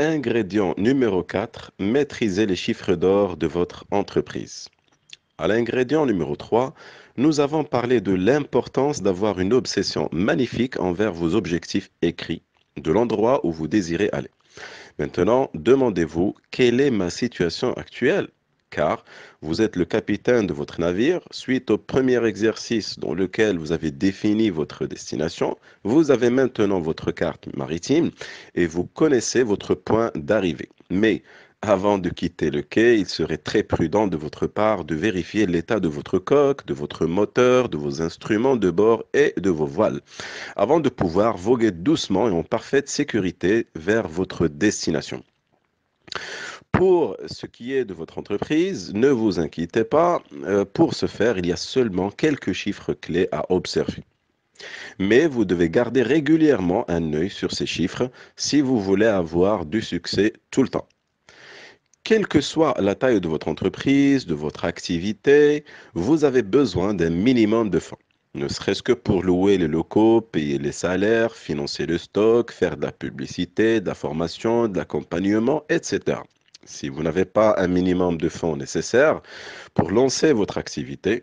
Ingrédient numéro 4, maîtriser les chiffres d'or de votre entreprise. À l'ingrédient numéro 3, nous avons parlé de l'importance d'avoir une obsession magnifique envers vos objectifs écrits, de l'endroit où vous désirez aller. Maintenant, demandez-vous quelle est ma situation actuelle, car vous êtes le capitaine de votre navire. Suite au premier exercice dans lequel vous avez défini votre destination, vous avez maintenant votre carte maritime et vous connaissez votre point d'arrivée. Mais avant de quitter le quai, il serait très prudent de votre part de vérifier l'état de votre coque, de votre moteur, de vos instruments de bord et de vos voiles avant de pouvoir voguer doucement et en parfaite sécurité vers votre destination. Pour ce qui est de votre entreprise, ne vous inquiétez pas. Pour ce faire, il y a seulement quelques chiffres clés à observer. Mais vous devez garder régulièrement un œil sur ces chiffres si vous voulez avoir du succès tout le temps. Quelle que soit la taille de votre entreprise, de votre activité, vous avez besoin d'un minimum de fonds. Ne serait-ce que pour louer les locaux, payer les salaires, financer le stock, faire de la publicité, de la formation, de l'accompagnement, etc. Si vous n'avez pas un minimum de fonds nécessaires pour lancer votre activité,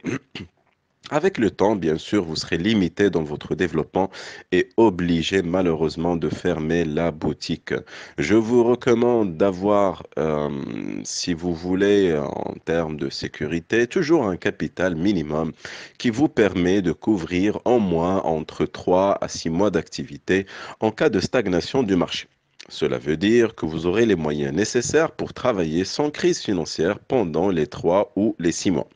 avec le temps, bien sûr, vous serez limité dans votre développement et obligé malheureusement de fermer la boutique. Je vous recommande d'avoir, si vous voulez, en termes de sécurité, toujours un capital minimum qui vous permet de couvrir en moins entre 3 à 6 mois d'activité en cas de stagnation du marché. Cela veut dire que vous aurez les moyens nécessaires pour travailler sans crise financière pendant les 3 ou les 6 mois.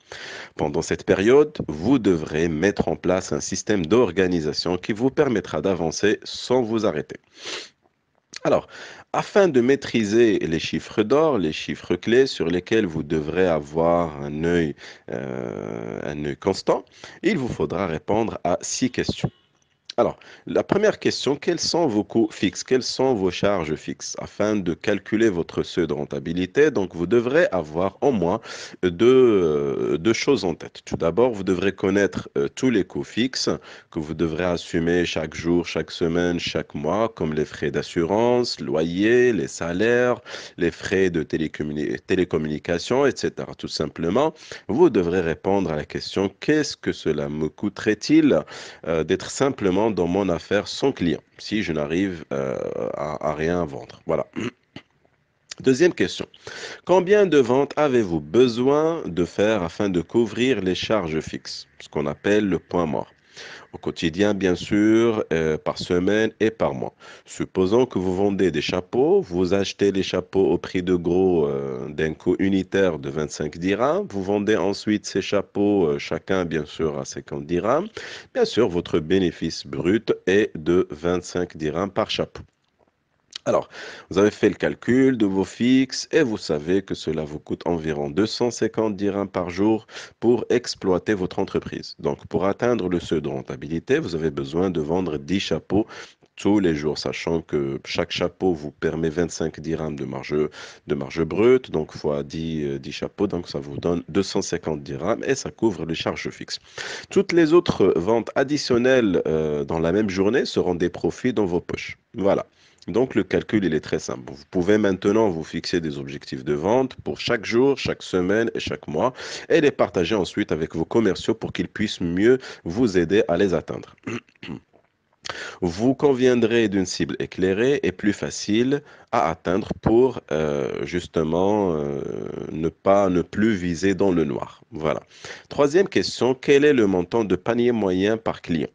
Pendant cette période, vous devrez mettre en place un système d'organisation qui vous permettra d'avancer sans vous arrêter. Alors, afin de maîtriser les chiffres d'or, les chiffres clés sur lesquels vous devrez avoir un œil constant, il vous faudra répondre à 6 questions. Alors, la première question, quels sont vos coûts fixes? Quelles sont vos charges fixes? Afin de calculer votre seuil de rentabilité, donc vous devrez avoir au moins deux choses en tête. Tout d'abord, vous devrez connaître tous les coûts fixes que vous devrez assumer chaque jour, chaque semaine, chaque mois, comme les frais d'assurance, loyer, les salaires, les frais de télécommunication, etc. Tout simplement, vous devrez répondre à la question, qu'est-ce que cela me coûterait-il d'être simplement dans mon affaire sans client, si je n'arrive à rien vendre. Voilà. Deuxième question. Combien de ventes avez-vous besoin de faire afin de couvrir les charges fixes, ce qu'on appelle le point mort? Au quotidien, bien sûr, par semaine et par mois. Supposons que vous vendez des chapeaux, vous achetez les chapeaux au prix de gros d'un coût unitaire de 25 dirhams, vous vendez ensuite ces chapeaux, chacun bien sûr à 50 dirhams. Bien sûr, votre bénéfice brut est de 25 dirhams par chapeau. Alors, vous avez fait le calcul de vos fixes et vous savez que cela vous coûte environ 250 dirhams par jour pour exploiter votre entreprise. Donc, pour atteindre le seuil de rentabilité, vous avez besoin de vendre 10 chapeaux tous les jours, sachant que chaque chapeau vous permet 25 dirhams de marge brute, donc fois 10 chapeaux, donc ça vous donne 250 dirhams et ça couvre les charges fixes. Toutes les autres ventes additionnelles dans la même journée seront des profits dans vos poches. Voilà. Donc le calcul, il est très simple. Vous pouvez maintenant vous fixer des objectifs de vente pour chaque jour, chaque semaine et chaque mois et les partager ensuite avec vos commerciaux pour qu'ils puissent mieux vous aider à les atteindre. Vous conviendrez d'une cible éclairée et plus facile à atteindre pour justement ne plus viser dans le noir. Voilà. Troisième question, quel est le montant de panier moyen par client?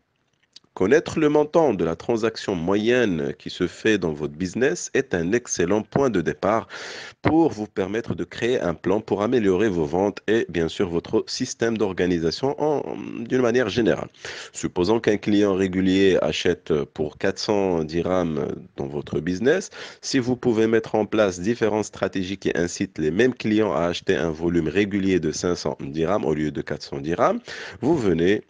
Connaître le montant de la transaction moyenne qui se fait dans votre business est un excellent point de départ pour vous permettre de créer un plan pour améliorer vos ventes et bien sûr votre système d'organisation d'une manière générale. Supposons qu'un client régulier achète pour 400 dirhams dans votre business, si vous pouvez mettre en place différentes stratégies qui incitent les mêmes clients à acheter un volume régulier de 500 dirhams au lieu de 400 dirhams, vous venez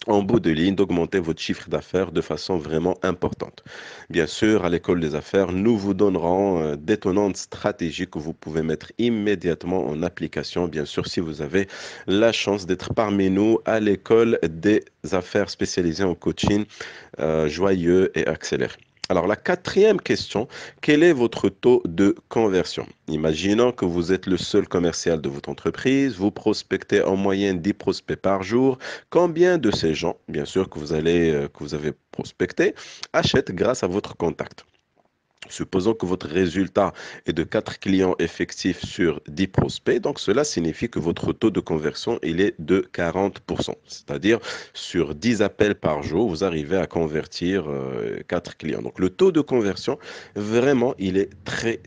en bout de ligne d'augmenter votre chiffre d'affaires de façon vraiment importante. Bien sûr, à l'école des affaires, nous vous donnerons d'étonnantes stratégies que vous pouvez mettre immédiatement en application, bien sûr, si vous avez la chance d'être parmi nous à l'école des affaires spécialisées en coaching joyeux et accéléré. Alors, la quatrième question, quel est votre taux de conversion? Imaginons que vous êtes le seul commercial de votre entreprise, vous prospectez en moyenne 10 prospects par jour. Combien de ces gens, bien sûr, que vous avez prospecté, achètent grâce à votre contact? Supposons que votre résultat est de 4 clients effectifs sur 10 prospects, donc cela signifie que votre taux de conversion il est de 40%. C'est-à-dire sur 10 appels par jour, vous arrivez à convertir 4 clients. Donc le taux de conversion, vraiment, il est très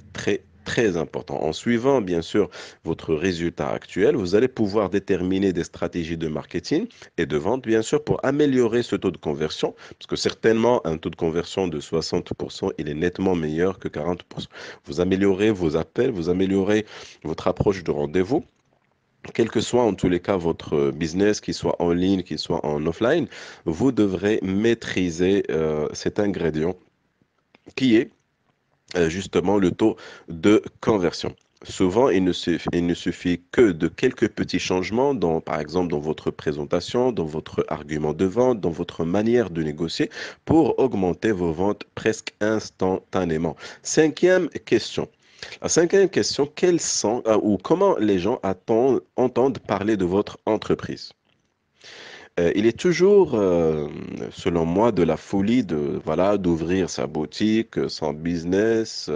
important. En suivant, bien sûr, votre résultat actuel, vous allez pouvoir déterminer des stratégies de marketing et de vente, bien sûr, pour améliorer ce taux de conversion parce que certainement, un taux de conversion de 60%, il est nettement meilleur que 40%. Vous améliorez vos appels, vous améliorez votre approche de rendez-vous. Quel que soit en tous les cas votre business, qu'il soit en ligne, qu'il soit en offline, vous devrez maîtriser cet ingrédient qui est justement le taux de conversion. Souvent, il ne suffit que de quelques petits changements, dans, par exemple dans votre présentation, dans votre argument de vente, dans votre manière de négocier, pour augmenter vos ventes presque instantanément. Cinquième question. La cinquième question, quels sont ou comment les gens entendent parler de votre entreprise? Il est toujours, selon moi, de la folie de voilà d'ouvrir sa boutique, son business,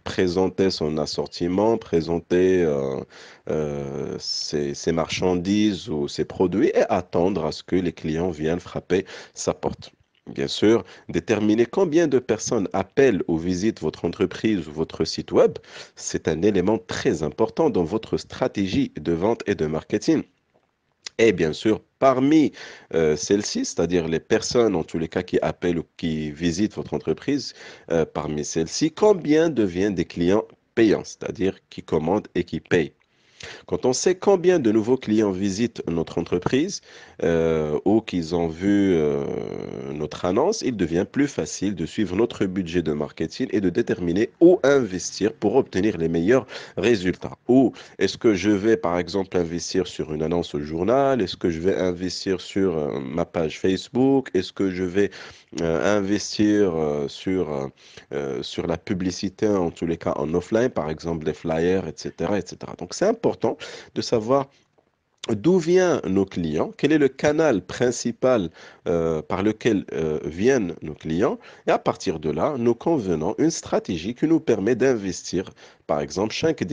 présenter son assortiment, présenter ses marchandises ou ses produits et attendre à ce que les clients viennent frapper sa porte. Bien sûr, déterminer combien de personnes appellent ou visitent votre entreprise ou votre site web, c'est un élément très important dans votre stratégie de vente et de marketing. Et bien sûr, parmi celles-ci, c'est-à-dire les personnes en tous les cas qui appellent ou qui visitent votre entreprise, parmi celles-ci, combien deviennent des clients payants, c'est-à-dire qui commandent et qui payent? Quand on sait combien de nouveaux clients visitent notre entreprise ou qu'ils ont vu notre annonce, il devient plus facile de suivre notre budget de marketing et de déterminer où investir pour obtenir les meilleurs résultats. Ou est-ce que je vais par exemple investir sur une annonce au journal? Est-ce que je vais investir sur ma page Facebook? Est-ce que je vais investir sur la publicité, en tous les cas en offline, par exemple des flyers, etc., etc. Donc c'est important de savoir d'où viennent nos clients, quel est le canal principal par lequel viennent nos clients, et à partir de là, nous convenons une stratégie qui nous permet d'investir, par exemple, chaque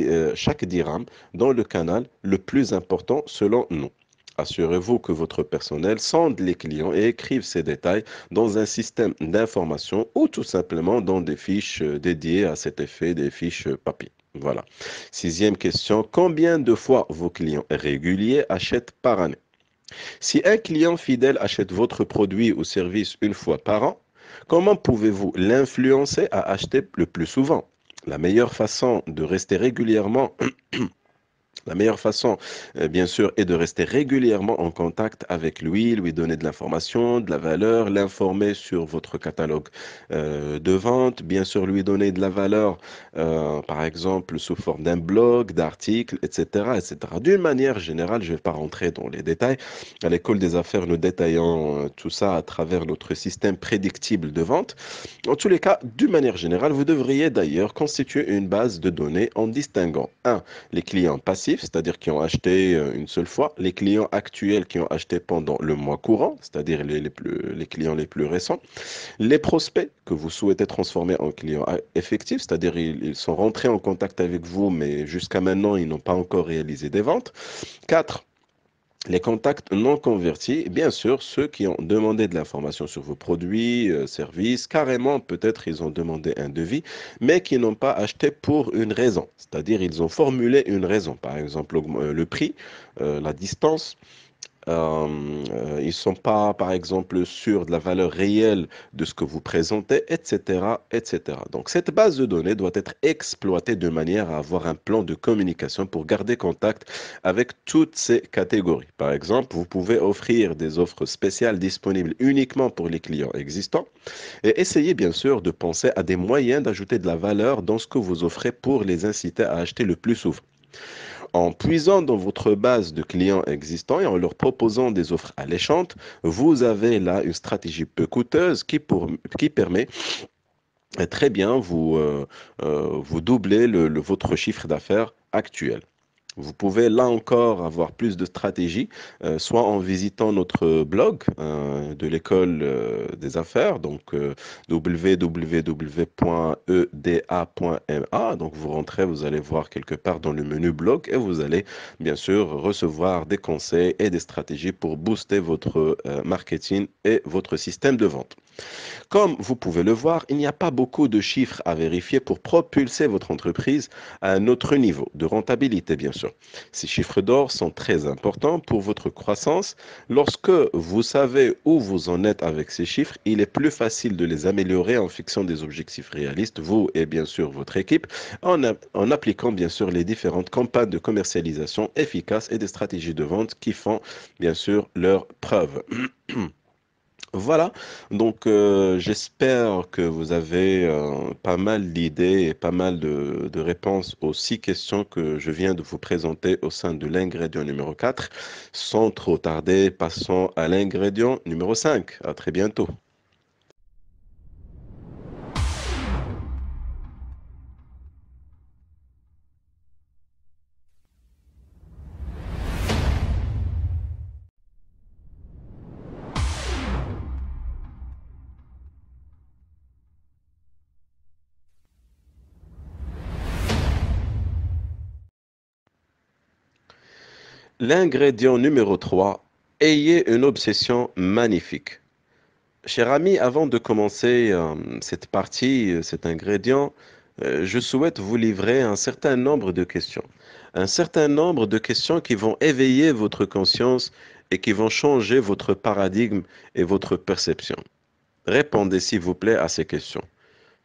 dirham dans le canal le plus important selon nous. Assurez-vous que votre personnel sonde les clients et écrive ces détails dans un système d'information ou tout simplement dans des fiches dédiées à cet effet, des fiches papier. Voilà. Sixième question, combien de fois vos clients réguliers achètent par année? Si un client fidèle achète votre produit ou service une fois par an, comment pouvez-vous l'influencer à acheter le plus souvent? La meilleure façon de rester régulièrement La meilleure façon, bien sûr, est de rester régulièrement en contact avec lui, lui donner de l'information, de la valeur, l'informer sur votre catalogue de vente, bien sûr, lui donner de la valeur, par exemple, sous forme d'un blog, d'articles, etc., etc. D'une manière générale, je ne vais pas rentrer dans les détails. À l'école des affaires, nous détaillons tout ça à travers notre système prédictible de vente. En tous les cas, d'une manière générale, vous devriez d'ailleurs constituer une base de données en distinguant un les clients passifs, c'est-à-dire qui ont acheté une seule fois, les clients actuels qui ont acheté pendant le mois courant, c'est-à-dire les clients les plus récents, les prospects que vous souhaitez transformer en clients effectifs, c'est-à-dire ils sont rentrés en contact avec vous, mais jusqu'à maintenant, ils n'ont pas encore réalisé des ventes. 4. Les contacts non convertis, bien sûr, ceux qui ont demandé de l'information sur vos produits, services, carrément, peut-être ils ont demandé un devis, mais qui n'ont pas acheté pour une raison. C'est-à-dire, ils ont formulé une raison, par exemple, le prix, la distance, ils ne sont pas, par exemple, sûrs de la valeur réelle de ce que vous présentez, etc., etc. Donc, cette base de données doit être exploitée de manière à avoir un plan de communication pour garder contact avec toutes ces catégories. Par exemple, vous pouvez offrir des offres spéciales disponibles uniquement pour les clients existants et essayez bien sûr de penser à des moyens d'ajouter de la valeur dans ce que vous offrez pour les inciter à acheter le plus souvent. En puisant dans votre base de clients existants et en leur proposant des offres alléchantes, vous avez là une stratégie peu coûteuse qui permet très bien, vous doublez votre chiffre d'affaires actuel. Vous pouvez là encore avoir plus de stratégies, soit en visitant notre blog de l'école des affaires, donc www.eda.ma. Donc vous rentrez, vous allez voir quelque part dans le menu blog et vous allez bien sûr recevoir des conseils et des stratégies pour booster votre marketing et votre système de vente. Comme vous pouvez le voir, il n'y a pas beaucoup de chiffres à vérifier pour propulser votre entreprise à un autre niveau de rentabilité, bien sûr. Ces chiffres d'or sont très importants pour votre croissance. Lorsque vous savez où vous en êtes avec ces chiffres, il est plus facile de les améliorer en fixant des objectifs réalistes, vous et bien sûr votre équipe, en appliquant bien sûr les différentes campagnes de commercialisation efficaces et des stratégies de vente qui font bien sûr leurs preuves. Voilà, donc j'espère que vous avez pas mal d'idées et pas mal de réponses aux 6 questions que je viens de vous présenter au sein de l'ingrédient numéro 4. Sans trop tarder, passons à l'ingrédient numéro 5. À très bientôt. L'ingrédient numéro 3. Ayez une obsession magnifique. Cher ami, avant de commencer cette partie, cet ingrédient, je souhaite vous livrer un certain nombre de questions. Un certain nombre de questions qui vont éveiller votre conscience et qui vont changer votre paradigme et votre perception. Répondez s'il vous plaît à ces questions.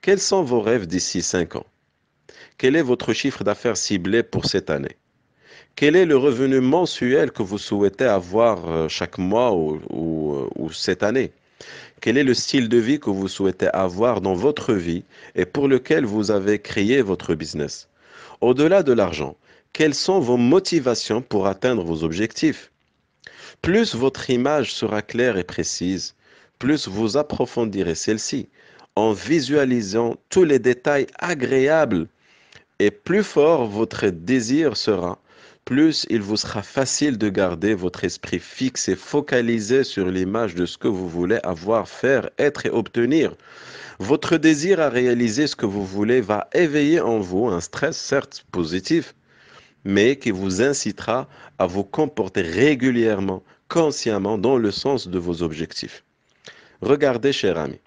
Quels sont vos rêves d'ici 5 ans? Quel est votre chiffre d'affaires ciblé pour cette année? Quel est le revenu mensuel que vous souhaitez avoir chaque mois ou cette année? Quel est le style de vie que vous souhaitez avoir dans votre vie et pour lequel vous avez créé votre business? Au-delà de l'argent, quelles sont vos motivations pour atteindre vos objectifs? Plus votre image sera claire et précise, plus vous approfondirez celle-ci en visualisant tous les détails agréables et plus fort votre désir sera, plus il vous sera facile de garder votre esprit fixe et focalisé sur l'image de ce que vous voulez avoir, faire, être et obtenir. Votre désir à réaliser ce que vous voulez va éveiller en vous un stress certes positif, mais qui vous incitera à vous comporter régulièrement, consciemment dans le sens de vos objectifs. Regardez, cher ami,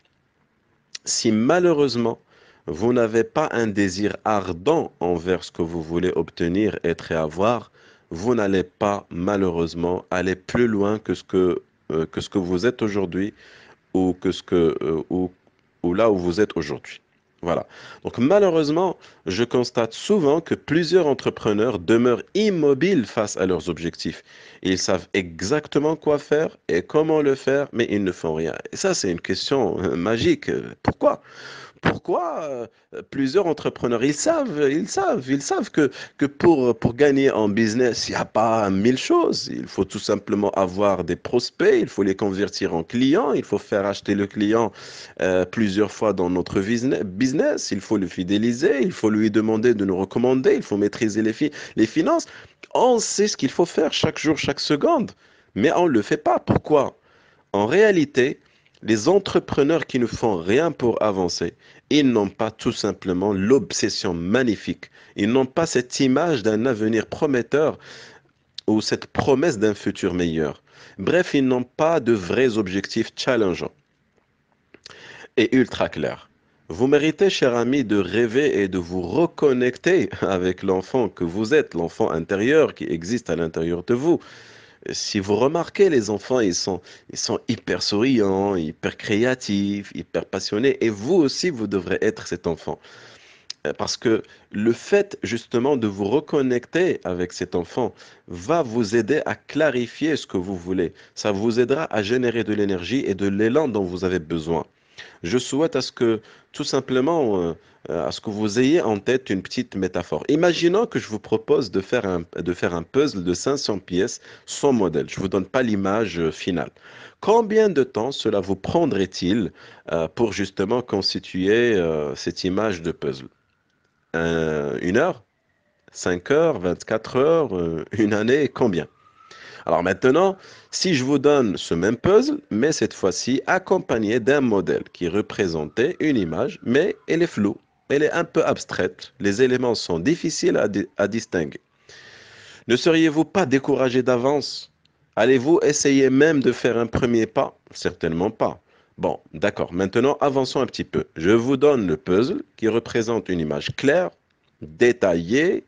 si malheureusement vous n'avez pas un désir ardent envers ce que vous voulez obtenir, être et avoir, vous n'allez pas malheureusement aller plus loin que ce que vous êtes aujourd'hui ou que ce que ou là où vous êtes aujourd'hui. Voilà. Donc malheureusement, je constate souvent que plusieurs entrepreneurs demeurent immobiles face à leurs objectifs. Ils savent exactement quoi faire et comment le faire, mais ils ne font rien. Et ça, c'est une question magique. Pourquoi? Pourquoi plusieurs entrepreneurs, ils savent que pour gagner en business, il n'y a pas 1000 choses. Il faut tout simplement avoir des prospects, il faut les convertir en clients, il faut faire acheter le client plusieurs fois dans notre business, il faut le fidéliser, il faut lui demander de nous recommander, il faut maîtriser les finances. On sait ce qu'il faut faire chaque jour, chaque seconde, mais on ne le fait pas. Pourquoi? En réalité, les entrepreneurs qui ne font rien pour avancer, ils n'ont pas tout simplement l'obsession magnifique. Ils n'ont pas cette image d'un avenir prometteur ou cette promesse d'un futur meilleur. Bref, ils n'ont pas de vrais objectifs challengeants et ultra clairs. Vous méritez, cher ami, de rêver et de vous reconnecter avec l'enfant que vous êtes, l'enfant intérieur qui existe à l'intérieur de vous. Si vous remarquez, les enfants, ils sont hyper souriants, hyper créatifs, hyper passionnés. Et vous aussi, vous devrez être cet enfant. Parce que le fait justement de vous reconnecter avec cet enfant va vous aider à clarifier ce que vous voulez. Ça vous aidera à générer de l'énergie et de l'élan dont vous avez besoin. Je souhaite à ce que, tout simplement, à ce que vous ayez en tête une petite métaphore. Imaginons que je vous propose de faire un puzzle de 500 pièces sans modèle. Je ne vous donne pas l'image finale. Combien de temps cela vous prendrait-il pour justement constituer cette image de puzzle? Une heure? 5 heures? 24 heures? Une année? Combien? Alors maintenant, si je vous donne ce même puzzle, mais cette fois-ci accompagné d'un modèle qui représentait une image, mais elle est floue, elle est un peu abstraite, les éléments sont difficiles à distinguer. Ne seriez-vous pas découragé d'avance? Allez-vous essayer même de faire un premier pas? Certainement pas. Bon, d'accord. Maintenant, avançons un petit peu. Je vous donne le puzzle qui représente une image claire, détaillée,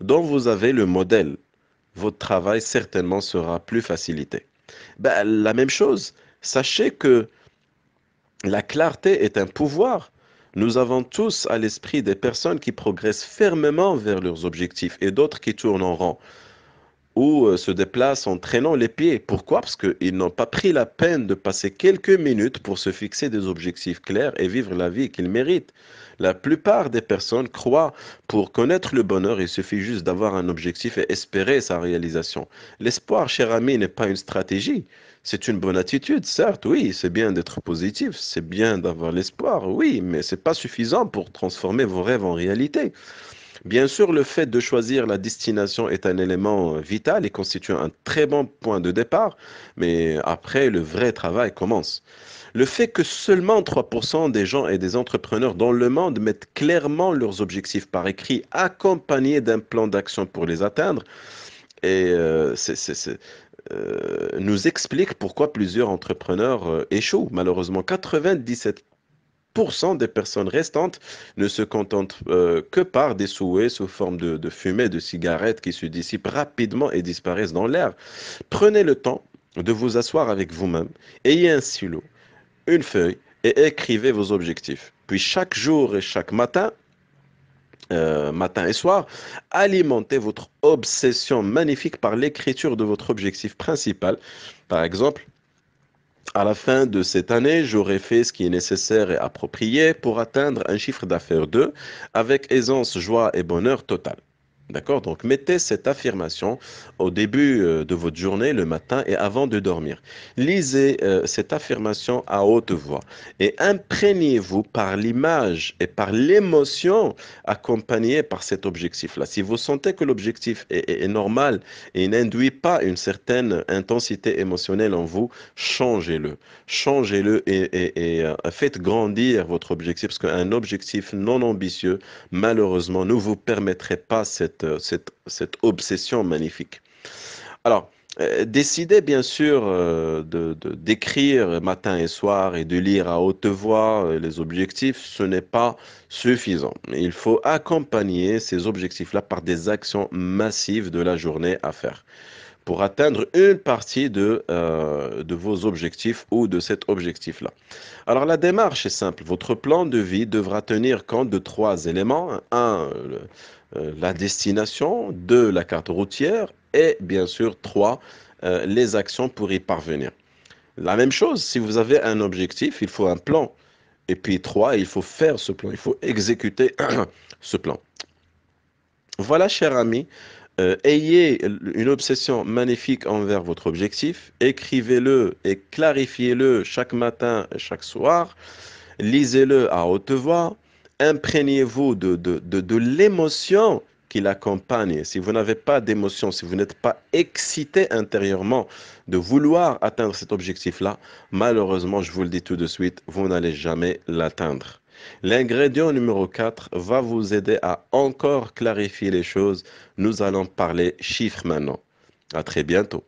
dont vous avez le modèle. Votre travail certainement sera plus facilité. Ben, la même chose, sachez que la clarté est un pouvoir. Nous avons tous à l'esprit des personnes qui progressent fermement vers leurs objectifs et d'autres qui tournent en rond ou se déplacent en traînant les pieds. Pourquoi? Parce qu'ils n'ont pas pris la peine de passer quelques minutes pour se fixer des objectifs clairs et vivre la vie qu'ils méritent. La plupart des personnes croient pour connaître le bonheur, il suffit juste d'avoir un objectif et espérer sa réalisation. L'espoir, cher ami, n'est pas une stratégie. C'est une bonne attitude, certes, oui, c'est bien d'être positif, c'est bien d'avoir l'espoir, oui, mais c'est pas suffisant pour transformer vos rêves en réalité. Bien sûr, le fait de choisir la destination est un élément vital et constitue un très bon point de départ, mais après, le vrai travail commence. Le fait que seulement 3% des gens et des entrepreneurs dans le monde mettent clairement leurs objectifs par écrit, accompagnés d'un plan d'action pour les atteindre, et nous explique pourquoi plusieurs entrepreneurs échouent. Malheureusement, 97% des personnes restantes ne se contentent que par des souhaits sous forme de fumée de cigarettes qui se dissipent rapidement et disparaissent dans l'air. Prenez le temps de vous asseoir avec vous-même, ayez un stylo, une feuille et écrivez vos objectifs. Puis chaque jour et chaque matin, matin et soir, alimentez votre obsession magnifique par l'écriture de votre objectif principal. Par exemple, à la fin de cette année, j'aurai fait ce qui est nécessaire et approprié pour atteindre un chiffre d'affaires 2 avec aisance, joie et bonheur total. D'accord? Donc, mettez cette affirmation au début de votre journée, le matin et avant de dormir. Lisez cette affirmation à haute voix et imprégnez-vous par l'image et par l'émotion accompagnée par cet objectif-là. Si vous sentez que l'objectif est normal et n'induit pas une certaine intensité émotionnelle en vous, changez-le. Changez-le et faites grandir votre objectif parce qu'un objectif non ambitieux, malheureusement, ne vous permettrait pas cette obsession magnifique. Alors, décidez bien sûr d'écrire matin et soir et de lire à haute voix les objectifs, ce n'est pas suffisant. Il faut accompagner ces objectifs-là par des actions massives de la journée à faire pour atteindre une partie de vos objectifs ou de cet objectif-là. Alors la démarche est simple. Votre plan de vie devra tenir compte de trois éléments. Un, la destination. Deux, la carte routière. Et bien sûr, trois, les actions pour y parvenir. La même chose, si vous avez un objectif, il faut un plan. Et puis trois, il faut faire ce plan. Il faut exécuter ce plan. Voilà, cher ami, ayez une obsession magnifique envers votre objectif, écrivez-le et clarifiez-le chaque matin et chaque soir, lisez-le à haute voix, imprégnez-vous de l'émotion qui l'accompagne. Si vous n'avez pas d'émotion, si vous n'êtes pas excité intérieurement de vouloir atteindre cet objectif-là, malheureusement, je vous le dis tout de suite, vous n'allez jamais l'atteindre. L'ingrédient numéro 4 va vous aider à encore clarifier les choses. Nous allons parler chiffres maintenant. À très bientôt.